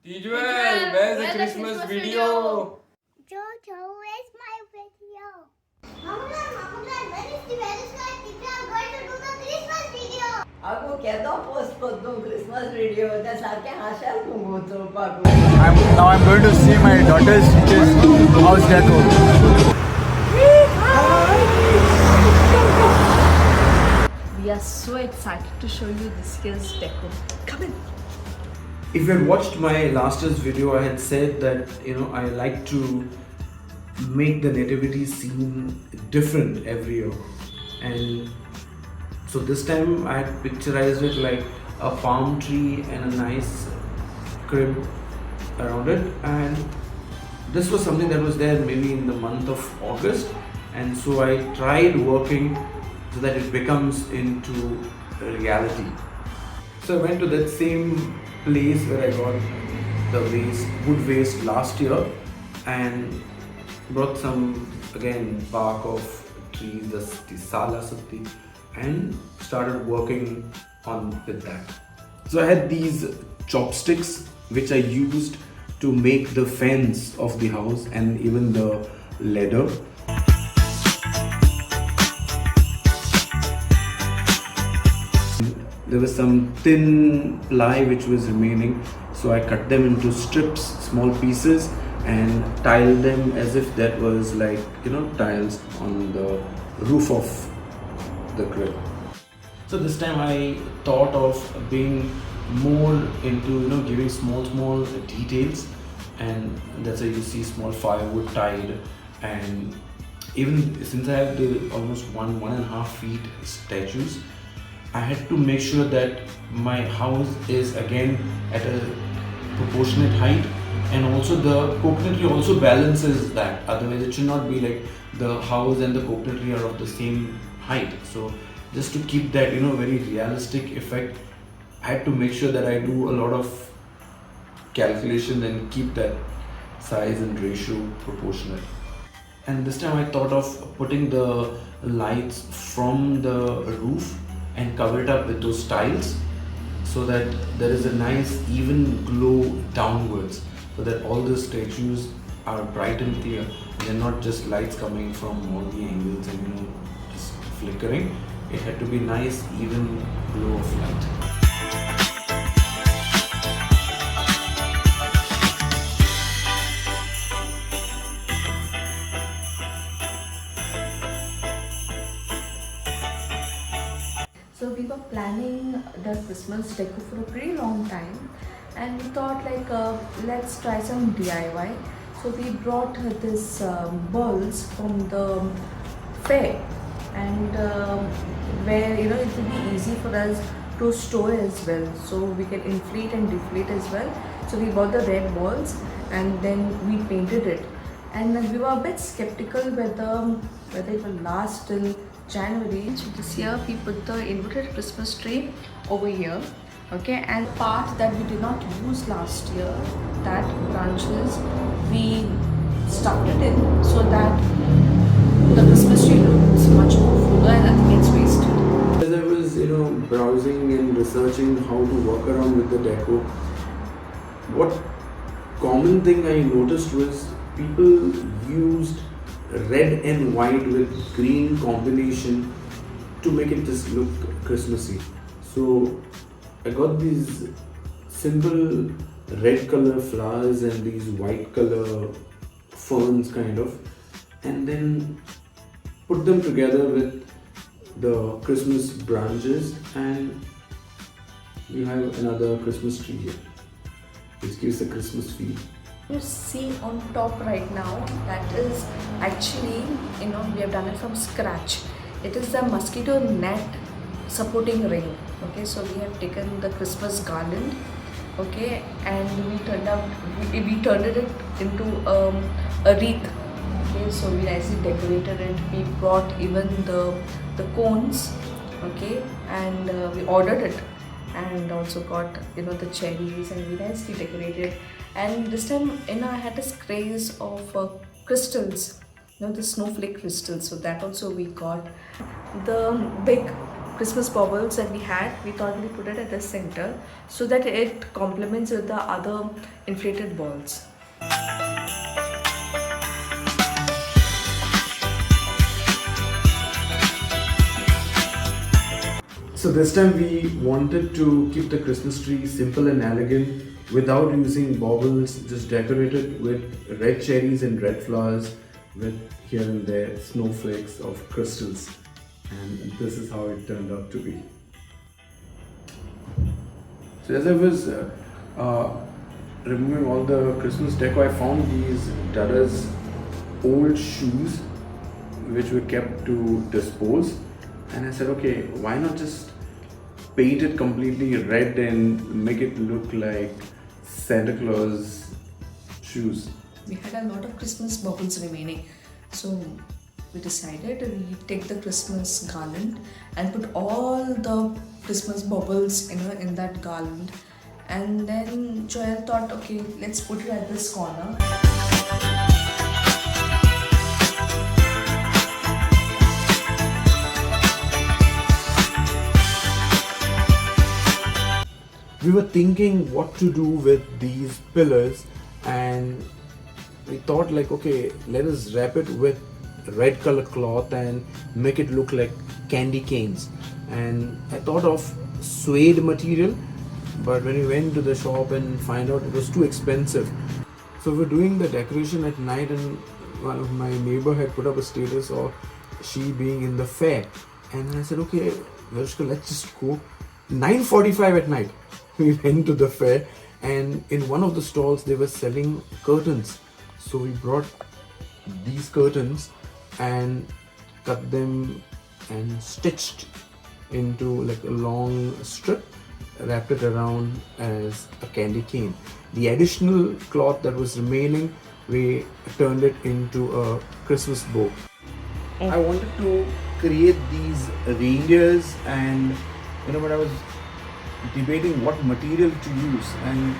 Tijuel, where's the Christmas video? Jojo, where's my video? Mama, when is the very start? Teacher, I'm going to do the Christmas video. Aku kedo post koddu Christmas video ta sarke hashal mungoto pagu. I'm going to see my daughter's teacher's house deco. We are so excited to show you this year's deco. Come in. If you had watched my last year's video, I had said that I like to make the nativity scene different every year, and so this time I had picturized it like a palm tree and a nice crib around it, and this was something that was there maybe in the month of August, and so I tried working so that it becomes into reality. So I went to that same place where I got the wood vase last year, and brought some again bark of trees, the Sala Satti, and started working on with that. So I had these chopsticks which I used to make the fence of the house and even the ladder. There was some thin ply which was remaining, so I cut them into strips, small pieces, and tiled them as if that was like tiles on the roof of the crib. So this time I thought of being more into giving small details, and that's why you see small firewood tied. And even since I have the almost 1.5 feet statues, I had to make sure that my house is again at a proportionate height, and also the coconut tree also balances that. Otherwise it should not be like the house and the coconut tree are of the same height. So just to keep that very realistic effect, I had to make sure that I do a lot of calculations and keep that size and ratio proportionate. And this time I thought of putting the lights from the roof and cover it up with those tiles, so that there is a nice even glow downwards, so that all the statues are bright and clear. They're not just lights coming from all the angles and just flickering. It had to be nice even glow of light. So we were planning the Christmas deco for a pretty long time, and we thought like let's try some DIY. So we brought this balls from the fair, and where it will be easy for us to store as well, so we can inflate and deflate as well. So we bought the red balls and then we painted it, and we were a bit skeptical whether it will last till January. So this year we put the inverted Christmas tree over here, okay, and part that we did not use last year, that branches, we stuck it in so that the Christmas tree looks much more fuller and nothing gets wasted. As I was browsing and researching how to work around with the deco, what common thing I noticed was people used red and white with green combination to make it just look Christmassy. So I got these simple red color flowers and these white color ferns kind of, and then put them together with the Christmas branches, and you have another Christmas tree here, which gives a Christmas feel. You see on top right now, that is actually we have done it from scratch. It is the mosquito net supporting ring. Okay, so we have taken the Christmas garland, okay, and we turned it into a wreath. Okay, so we nicely decorated it. We brought even the cones, okay, and we ordered it, and also got the cherries, and we nicely decorated. And this time I had this craze of crystals, the snowflake crystals, so that also we got. The big Christmas baubles that we had, we thought we put it at the center so that it complements with the other inflated balls. So this time we wanted to keep the Christmas tree simple and elegant without using baubles, just decorated with red cherries and red flowers with here and there snowflakes of crystals. And this is how it turned out to be. So as I was removing all the Christmas deco, I found these Dada's old shoes which were kept to dispose. And I said, okay, why not just paint it completely red and make it look like Santa Claus shoes. We had a lot of Christmas baubles remaining, so we decided we take the Christmas garland and put all the Christmas baubles in that garland. And then Joel thought, okay, let's put it at this corner. We were thinking what to do with these pillars, and we thought like, okay, let us wrap it with red color cloth and make it look like candy canes. And I thought of suede material, but when we went to the shop and find out it was too expensive. So we were doing the decoration at night, and one of my neighbor had put up a status of she being in the fair, and I said, okay, Varishka, let's just go. 9:45 at night we went to the fair, and in one of the stalls they were selling curtains. So we brought these curtains and cut them and stitched into like a long strip, wrapped it around as a candy cane. The additional cloth that was remaining, we turned it into a Christmas bow. I wanted to create these reindeers, and but I was debating what material to use, and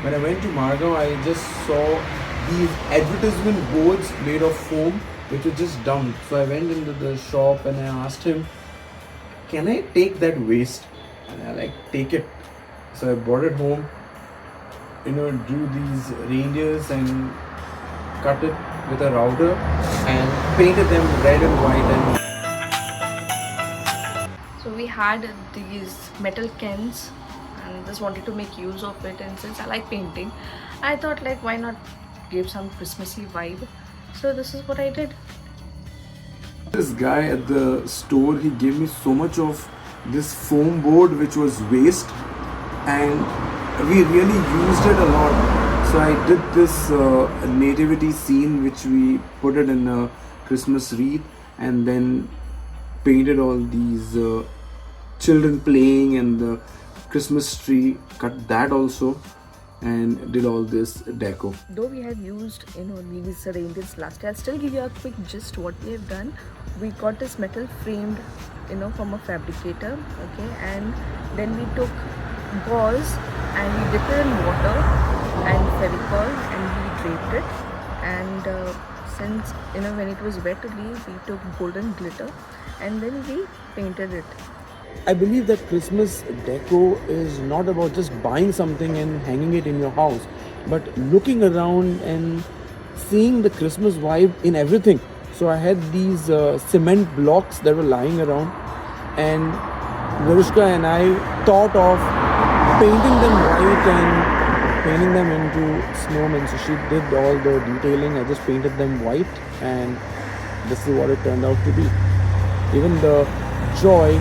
when I went to Margao, I just saw these advertisement boards made of foam which were just dumped. So I went into the shop and I asked him, can I take that waste? And I take it. So I brought it home, drew these reindeers and cut it with a router and painted them red and white. So we had these metal cans and just wanted to make use of it, and since I like painting, I thought like why not give some Christmassy vibe. So this is what I did. This guy at the store, he gave me so much of this foam board which was waste, and we really used it a lot. So I did this nativity scene which we put it in a Christmas wreath, and then painted all these children playing and the Christmas tree, cut that also, and did all this deco. Though we had used these reindeers last year, I'll still give you a quick gist what we have done. We got this metal framed from a fabricator, okay, and then we took gauze and we dipped it in water and Fevicol and we draped it, and since when it was wet to leave, we took golden glitter and then we painted it. I believe that Christmas deco is not about just buying something and hanging it in your house, but looking around and seeing the Christmas vibe in everything. So I had these cement blocks that were lying around, and Varishka and I thought of painting them white and painting them into snowmen. So she did all the detailing. I just painted them white, and this is what it turned out to be. Even the joy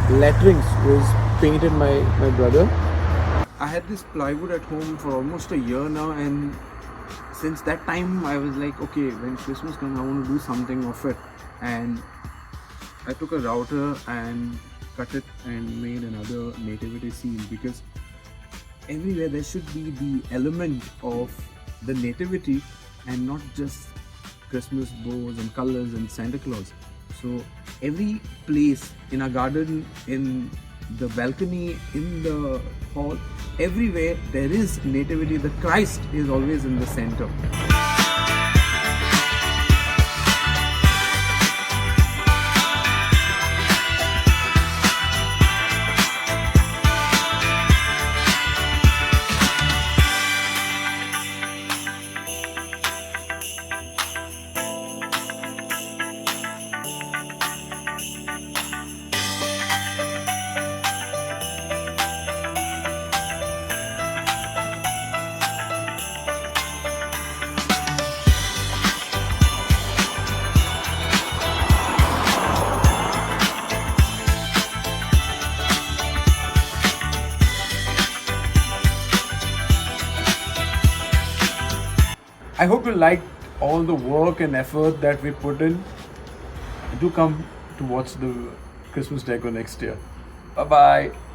letterings was painted by my brother. I had this plywood at home for almost a year now, and since that time I was like, okay, when Christmas comes I want to do something of it, and I took a router and cut it and made another nativity scene, because everywhere there should be the element of the nativity and not just Christmas bows and colors and Santa Claus. So every place in our garden, in the balcony, in the hall, everywhere there is nativity. The Christ is always in the center. I hope you liked all the work and effort that we put in. Do come to watch the Christmas deco next year. Bye bye.